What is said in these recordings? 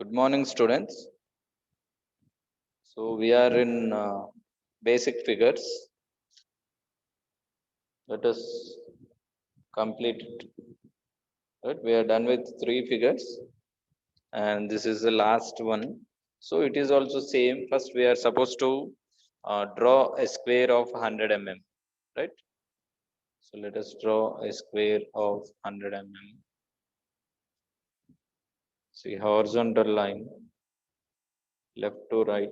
Good morning, students. So we are in basic figures. Let us complete it. Right? We are done with 3 figures, and this is the last one. So it is also same. First, we are supposed to draw a square of 100 mm. Right? So let us draw a square of 100 mm. See horizontal line, left to right.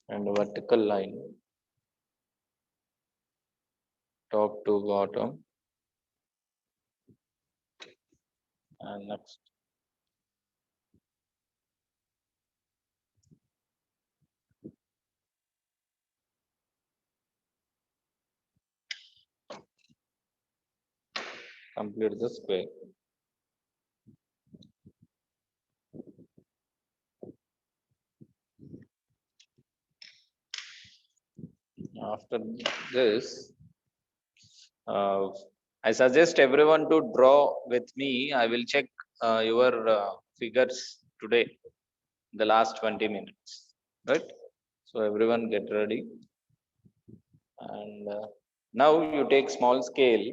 And vertical line, top to bottom. And next, complete the square. After this, uh, I suggest everyone to draw with me. I will check your figures today, the last 20 minutes. Right? So everyone get ready. And now you take small scale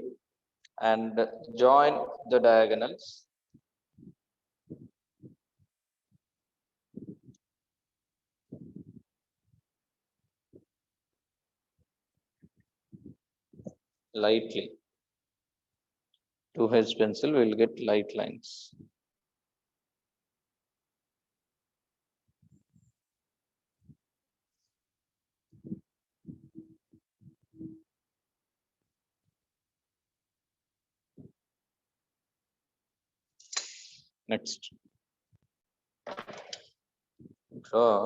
and join the diagonals. Lightly. 2H pencil will get light lines. Next, draw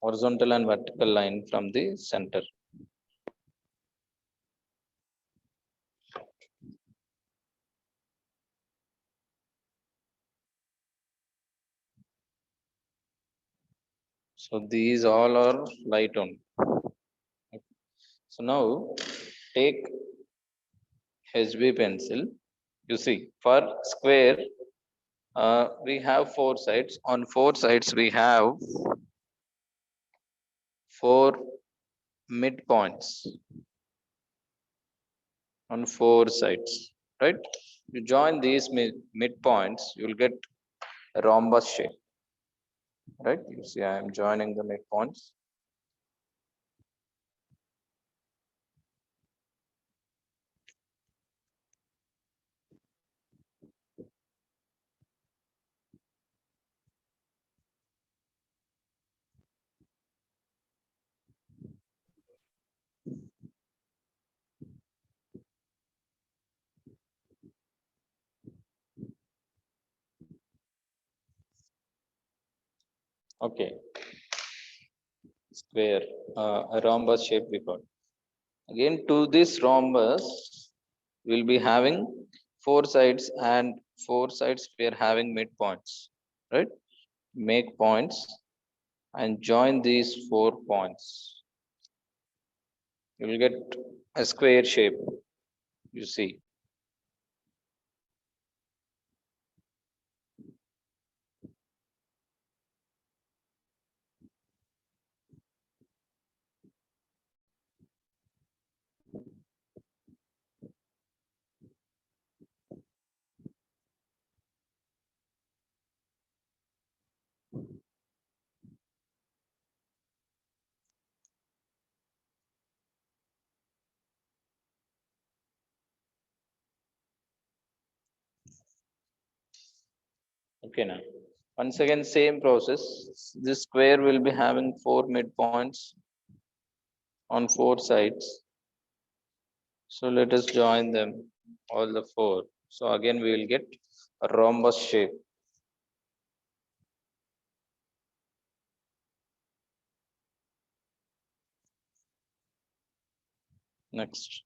horizontal and vertical line from the center. So these all are light on. So now take HB pencil. You see, for square, we have 4 sides. On 4 sides, we have 4 midpoints on 4 sides, right? You join these midpoints, you will get a rhombus shape, right? You see, I am joining the midpoints. Okay, square, a rhombus shape we got. Again, to this rhombus, we'll be having 4 sides, and 4 sides we are having midpoints, right? Make points and join these 4 points. You will get a square shape, you see. Okay, now once again same process. This square will be having 4 midpoints on 4 sides. So let us join them, all the 4. So again we will get a rhombus shape. Next,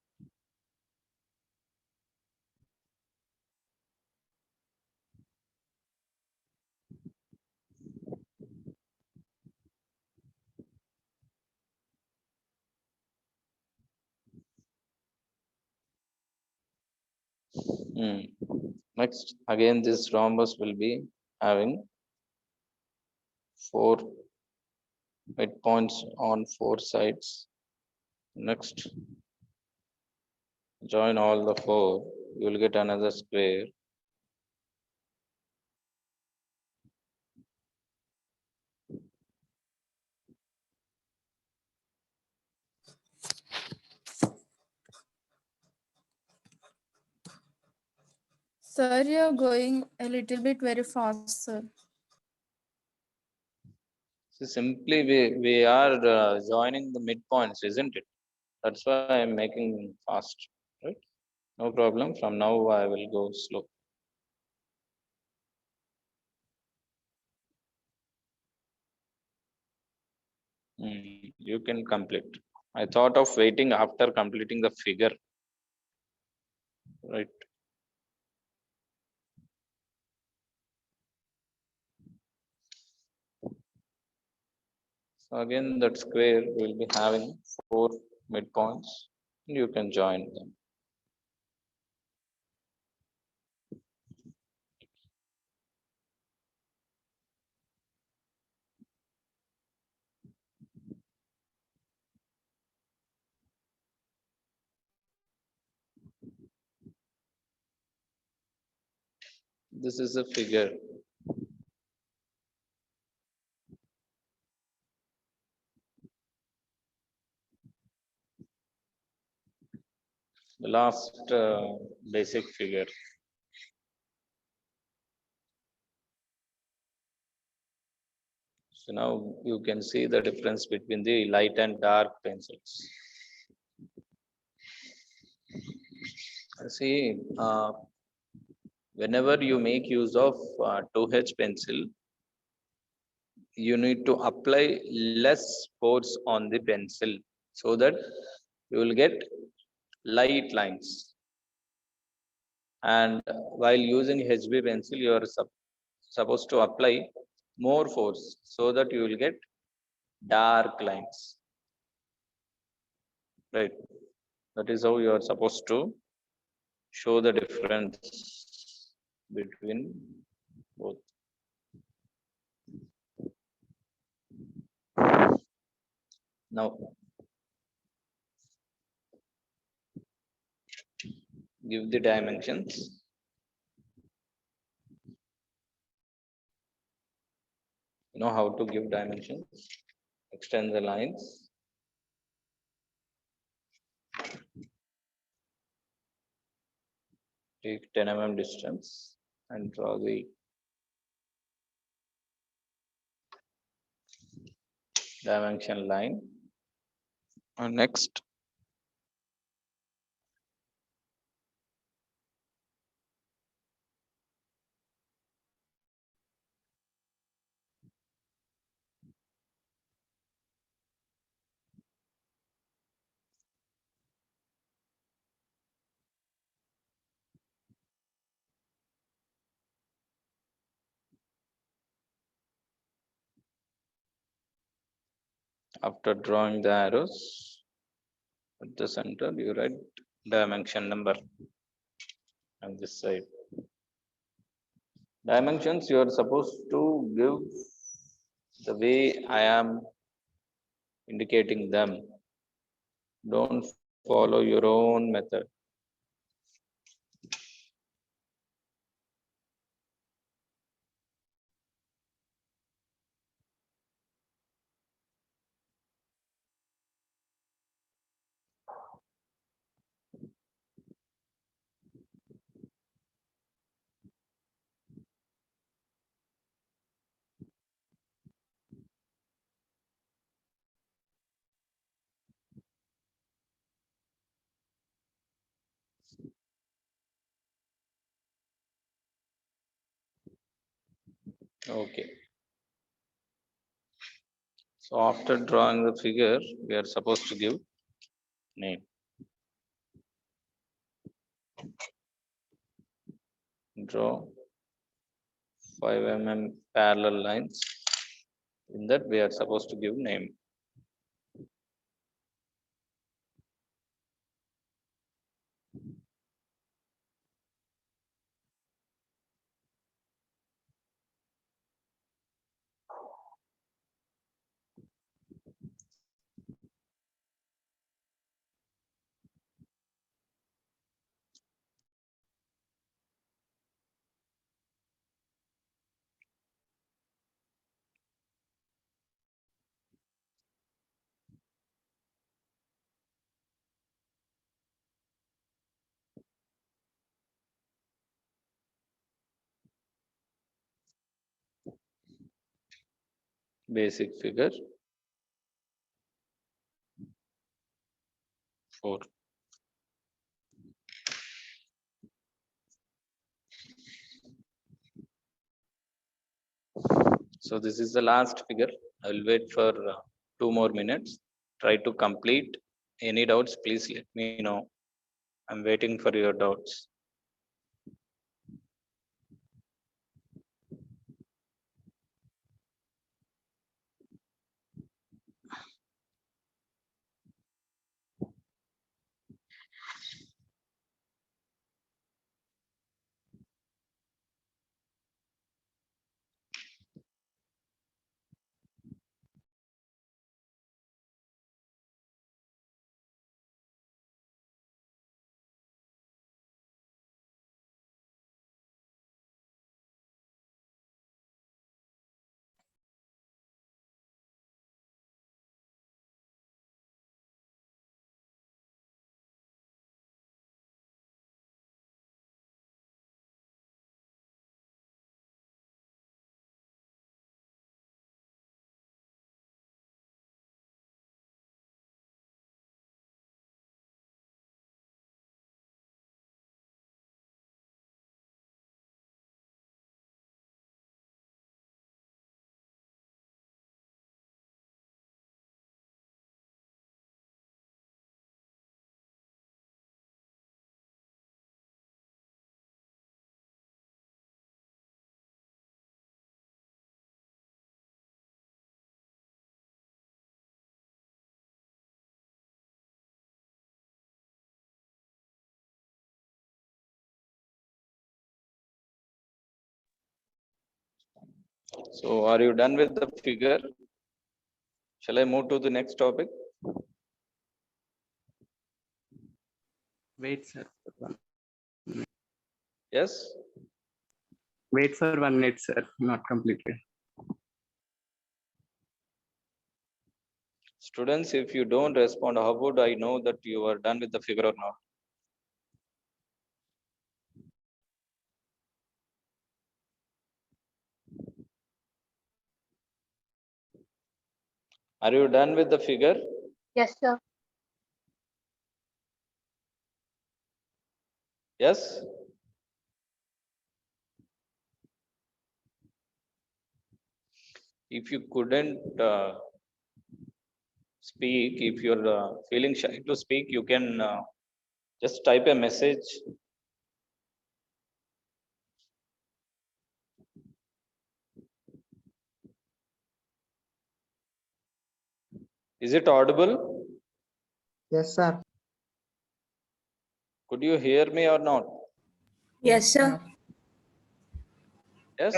Next, again, this rhombus will be having 4 midpoints on 4 sides. Next, join all the 4, you will get another square. Sir, you're going a little bit very fast, sir. So simply we are joining the midpoints, isn't it? That's why I'm making fast, right? No problem. From now I will go slow. You can complete. I thought of waiting after completing the figure, right? So again, that square will be having 4 midpoints. You can join them. This is a figure. The last basic figure. So now you can see the difference between the light and dark pencils. See, whenever you make use of 2H pencil, you need to apply less force on the pencil so that you will get light lines. And while using HB pencil, you are supposed to apply more force so that you will get dark lines. Right. That is how you are supposed to show the difference between both. Now, give the dimensions. You know how to give dimensions. Extend the lines. Take 10 mm distance and draw the dimension line. And next, after drawing the arrows at the center, you write dimension number on this side. Dimensions you are supposed to give the way I am indicating them. Don't follow your own method. Okay. So after drawing the figure, we are supposed to give name. Draw 5 mm parallel lines. In that we are supposed to give name. basic figure 4. So this is the last figure. I will wait for 2 more minutes. Try to complete. Any doubts, please let me know. I'm waiting for your doubts. So are you done with the figure? Shall I move to the next topic? Wait, sir. Yes? Wait for 1 minute, sir. Not completed. Students, if you don't respond, how would I know that you are done with the figure or not? Are you done with the figure? Yes, sir. Yes? If you couldn't speak, if you're feeling shy to speak, you can just type a message. Is it audible? Yes, sir. Could you hear me or not? Yes, sir. Yes?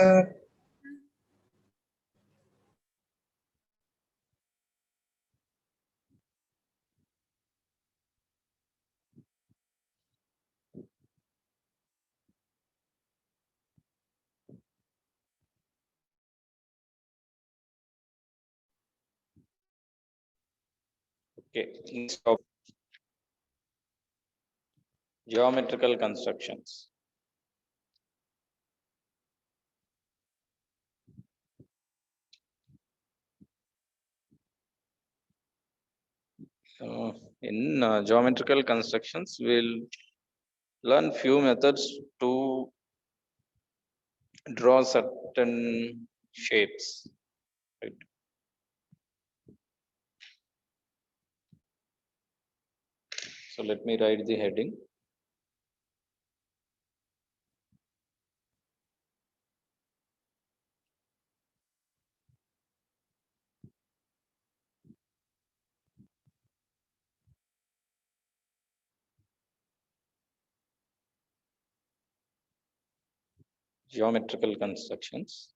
Okay. Next topic. Geometrical constructions. In geometrical constructions, we'll learn few methods to draw certain shapes. Right? So let me write the heading. Geometrical constructions.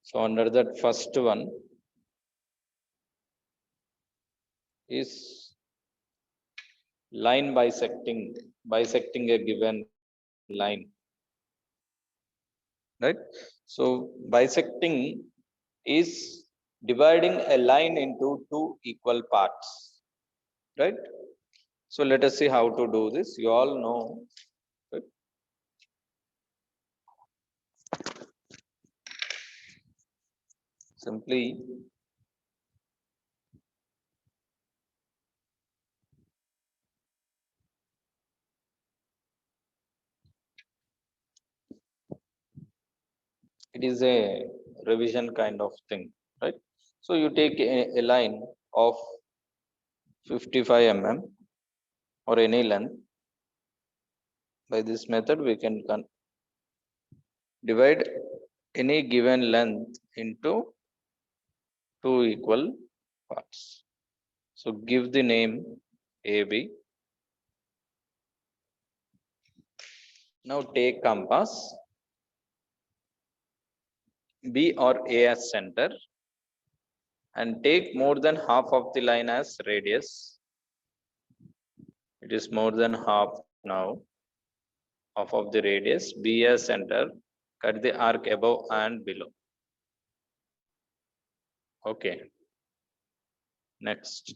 So under that first one is line bisecting a given line. Right? So bisecting is dividing a line into two equal parts. Right? So let us see how to do this. You all know. Right? simply it is a revision kind of thing, right? So you take a line of 55 mm or any length. By this method we can divide any given length into two equal parts. So give the name AB. Now take compass B or A as center and take more than half of the line as radius. It is more than half now. Half of the radius. B as center. Cut the arc above and below. Okay. Next.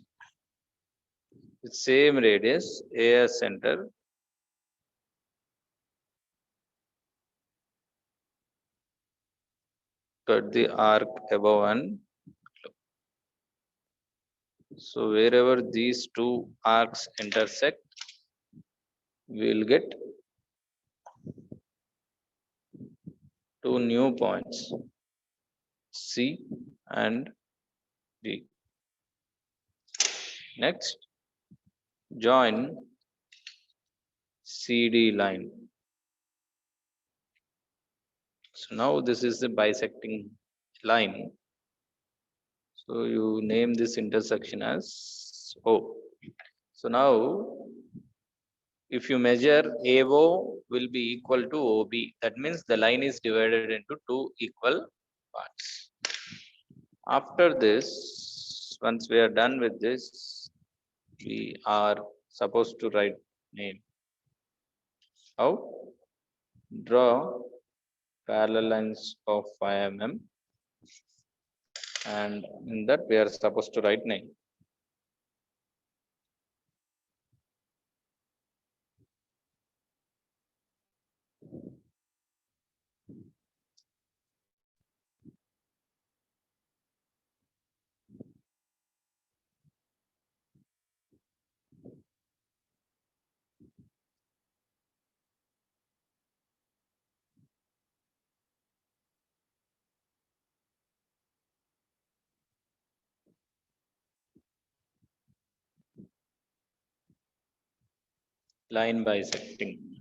With same radius, A as center. Cut the arc above and below. So wherever these two arcs intersect, we will get two new points, C and D. Next, join CD line. So now this is the bisecting line. So you name this intersection as O. So now if you measure AO will be equal to OB. That means the line is divided into two equal parts. After this, once we are done with this, we are supposed to write name. How? Draw parallel lines of 5 mm, and in that we are supposed to write name. Line bisecting.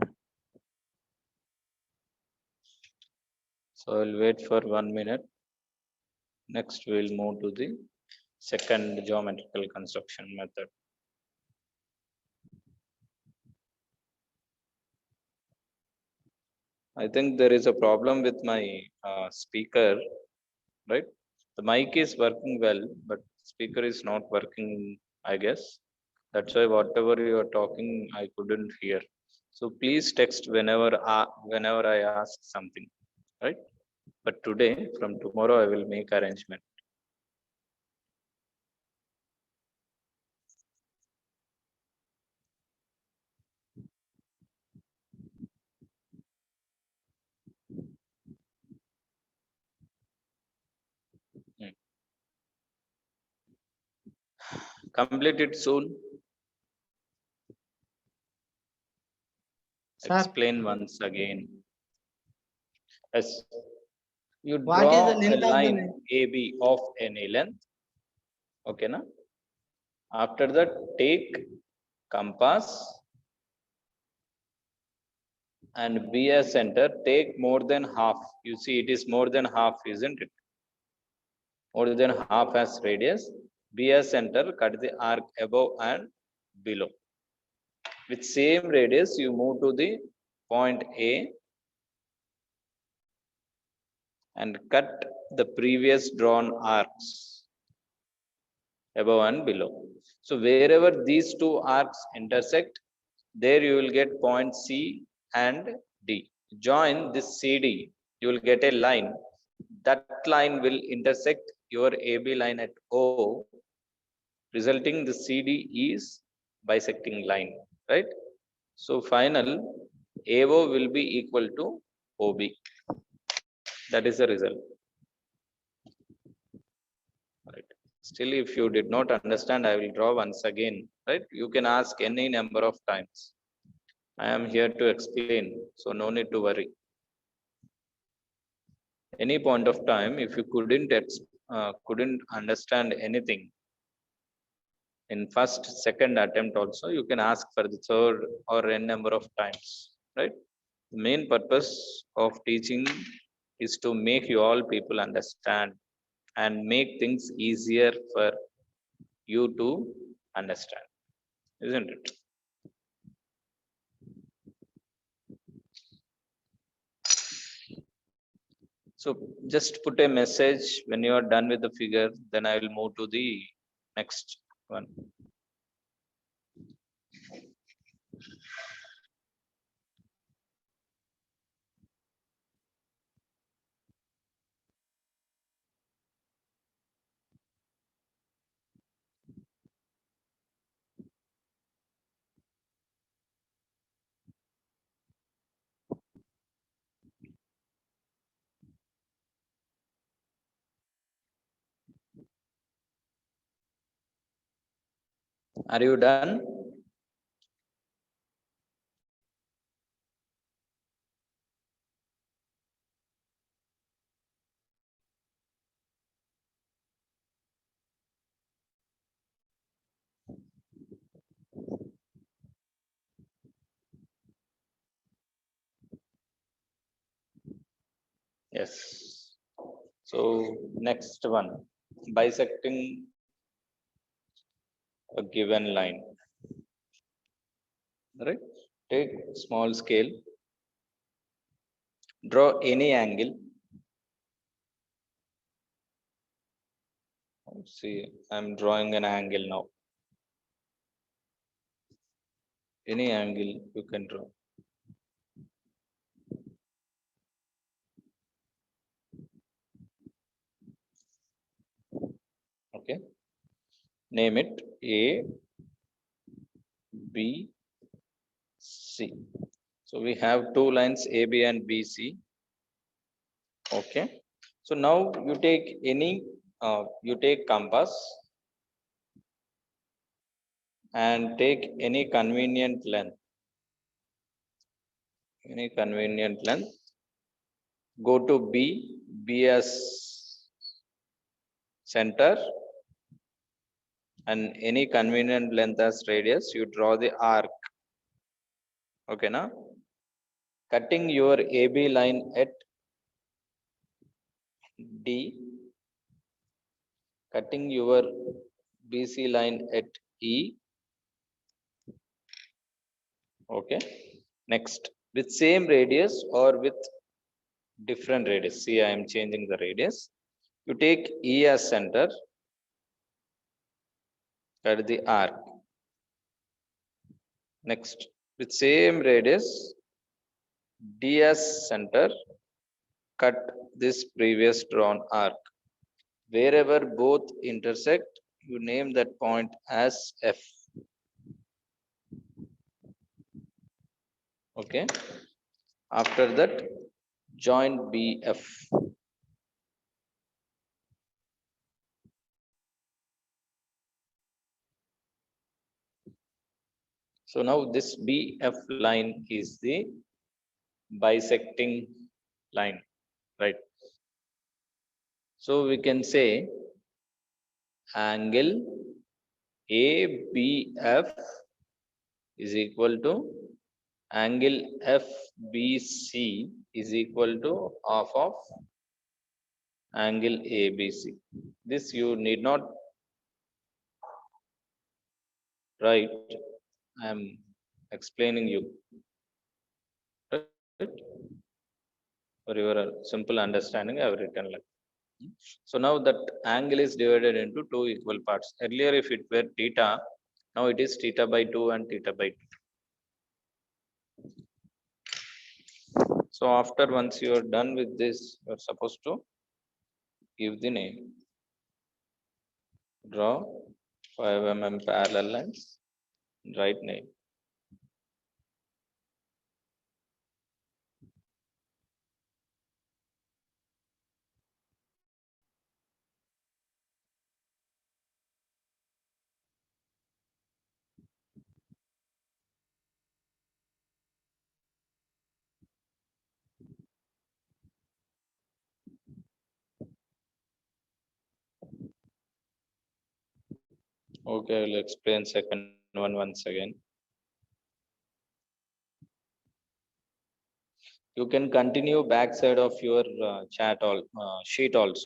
So I'll wait for 1 minute. Next we'll move to the second geometrical construction method. I think there is a problem with my speaker, right? The mic is working well, but speaker is not working, I guess. That's why whatever you are talking, I couldn't hear. So please text whenever I ask something, right? But today, from tomorrow, I will make arrangement. Complete it soon. Sir. Explain once again. Yes. You What is draw the a length of the line line? AB of any length. Okay, na? After that, take compass and be a center. Take more than half. You see, it is more than half, isn't it? More than half as radius. Be a center. Cut the arc above and below. With same radius, you move to the point A and cut the previous drawn arcs above and below. So wherever these two arcs intersect, there you will get point C and D. Join this CD, you will get a line. That line will intersect your AB line at O, resulting the CD is bisecting line, right? So final AO will be equal to OB. That is the result. Still, if you did not understand, I will draw once again, right? You can ask any number of times. I am here to explain, so no need to worry. Any point of time, if you couldn't understand anything in first, second attempt also, you can ask for the third or n number of times, right? The main purpose of teaching is to make you all people understand and make things easier for you to understand, isn't it? So just put a message when you are done with the figure, then I will move to the next one. Are you done? Yes. So next one, bisecting a given line. Right? Take small scale, draw any angle. See, I'm drawing an angle now. Any angle you can draw. Okay. Name it A, B, C. So we have two lines AB and BC. Okay. So now you take you take compass and take any convenient length. Any convenient length. Go to B as center, and any convenient length as radius. You draw the arc. Okay, now cutting your AB line at D, cutting your BC line at E. Okay. Next, with same radius or with different radius. See, I am changing the radius. You take E as center, cut the arc. Next, with same radius, D as center, cut this previous drawn arc. Wherever both intersect, you name that point as F. Okay. After that, join BF. So now this BF line is the bisecting line, right? So we can say angle ABF is equal to angle FBC is equal to half of angle ABC. This you need not write. I am explaining you, right? For your simple understanding, I have written like. So now that angle is divided into two equal parts. Earlier, if it were theta, now it is theta by 2 and theta by 2. So after once you are done with this, you are supposed to give the name. Draw 5 mm parallel lines, write name. Okay, I'll explain second one once again. You can continue backside of your chat all sheet also,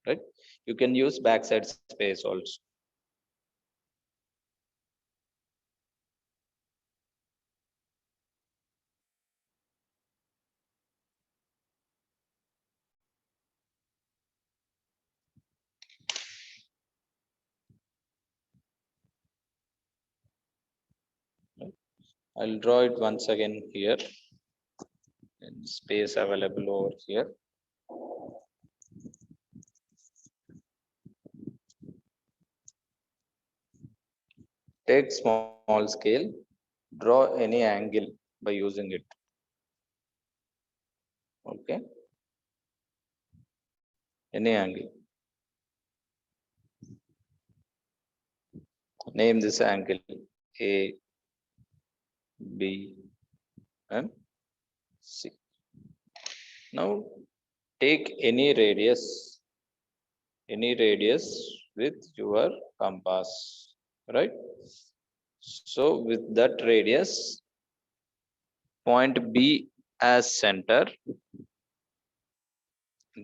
right? You can use backside space also. I'll draw it once again here, and space available over here. Take small scale, draw any angle by using it. Okay, any angle. Name this angle A, B, and C. Now take any radius with your compass, right? So with that radius, point B as center,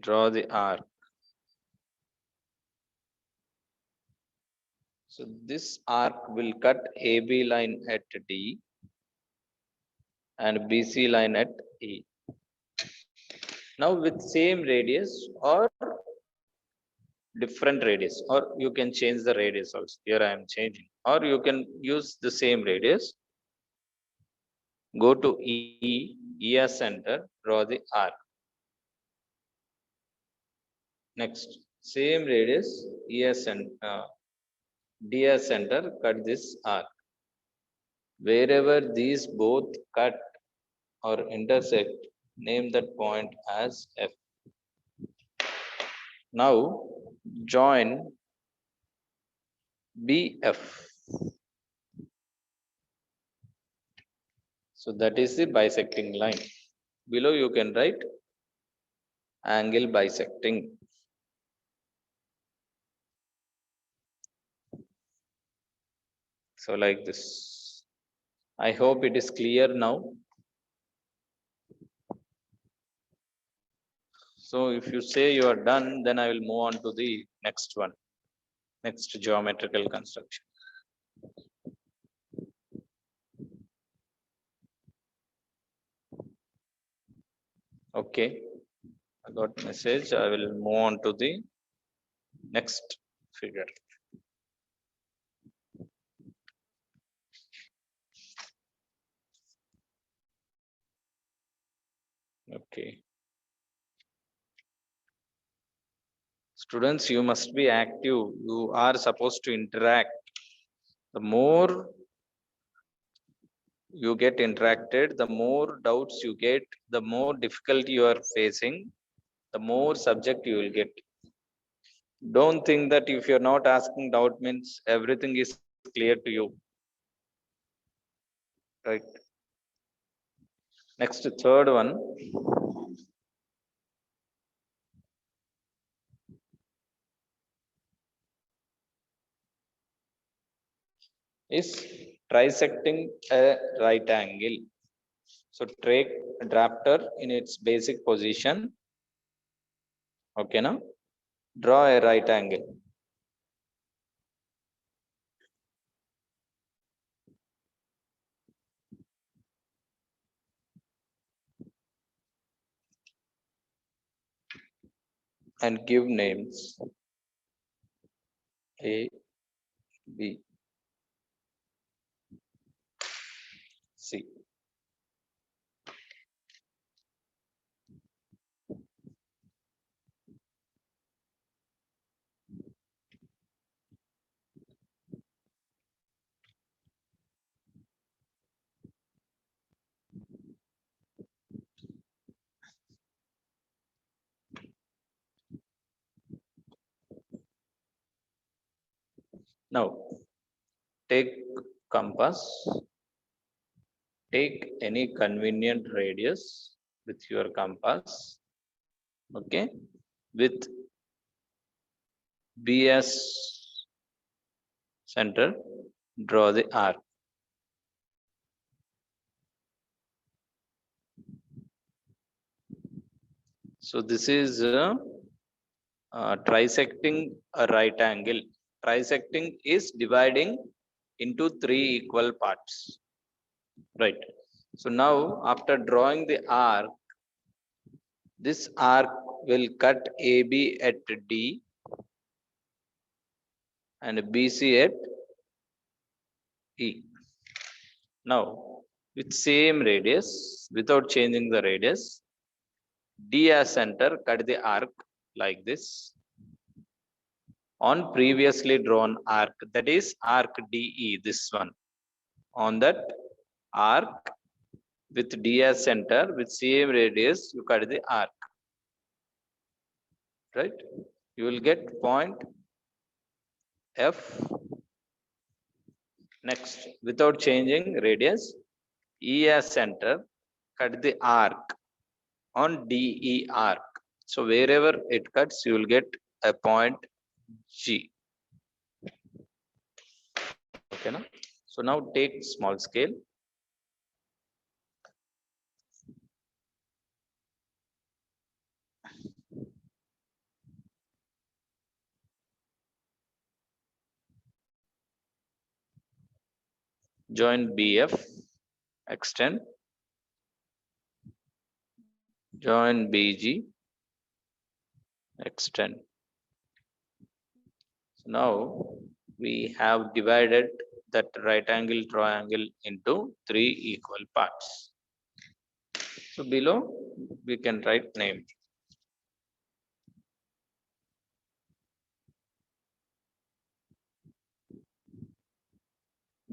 draw the arc. So this arc will cut AB line at D and BC line at E. Now with same radius or different radius, or you can change the radius also. Here I am changing, or you can use the same radius. Go to E, E as center, draw the arc. Next, same radius, E as center, D as center, cut this arc. Wherever these both cut or intersect, name that point as F. Now join BF. So that is the bisecting line. Below you can write angle bisecting. So like this. I hope it is clear now. So if you say you are done, then I will move on to the next one, next geometrical construction. Okay, I got message. I will move on to the next figure. Okay. Students, you must be active. You are supposed to interact. The more you get interacted, the more doubts you get, the more difficulty you are facing, the more subject you will get. Don't think that if you're not asking doubt means everything is clear to you. Right. Next, third one. Is trisecting a right angle. So take drafter in its basic position. Okay, now draw a right angle. And give names A, B, C. Now take compass, take any convenient radius with your compass. Okay, with B as center, draw the arc. So this is trisecting a right angle. Trisecting is dividing into 3 equal parts, right? So now after drawing the arc, this arc will cut AB at D and BC at E. Now with same radius, without changing the radius, D as center, cut the arc like this on previously drawn arc, that is arc DE, this one. On that arc with D as center, with same radius, you cut the arc, right? You will get point F. Next, without changing radius, E as center, cut the arc on DE arc. So wherever it cuts, you will get a point G. Okay, now? So now take small scale. Join BF, extend. Join BG, extend. So now we have divided that right angle triangle into 3 equal parts. So below we can write name.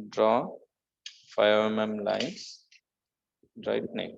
Draw 5 mm lines, write name.